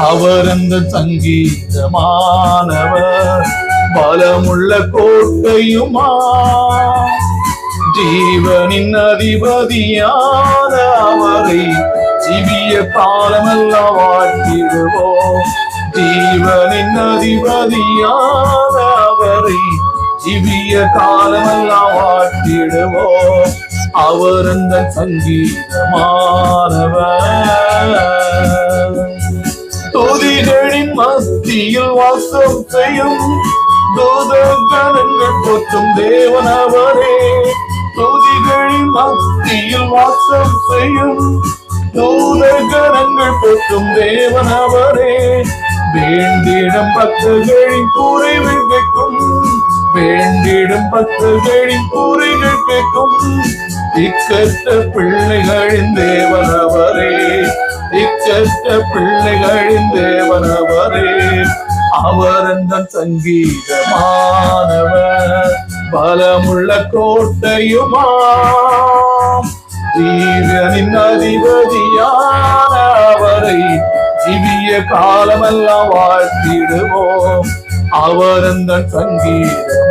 அவர் அந்த சங்கீதமானவர் பலமுள்ள கோட்டையுமா ஜீவனின் அதிபதியான அவரை ஜீவிய காலமெல்லாம் வாழ்த்திடுவோம். ஜீவனின் அதிபதியான அவரை ஜீவிய காலமெல்லாம் வாழ்த்திடுவோம். அவர் அந்த சங்கீதமானவர் துதிகளின் மத்தியில் வாசம் செய்யும் தூதகணங்கள் போற்றும் தேவன் அவரே. துதிகளின் மத்தியில் வாசம் செய்யும் தூதகணங்கள் போற்றும் தேவன் அவரே. வேண்டிடும் பக்தர்களின் குறைகள் கேட்கும், வேண்டிடும் பக்தர்களின் குறைகள் கேட்கும். இக்கட்ட பிள்ளைகளின் தேவன் அவரே, இக்கட்ட பிள்ளைகளின் தேவன் அவரே. அவர் அந்த சங்கீதமானவர் பலமுள்ள கோட்டையுமா ஜீவனின் அதிபதியான அவரை ஜீவிய காலமெல்லாம் வாழ்த்திடுவோம். அவர் அந்த சங்கீதமானவர்.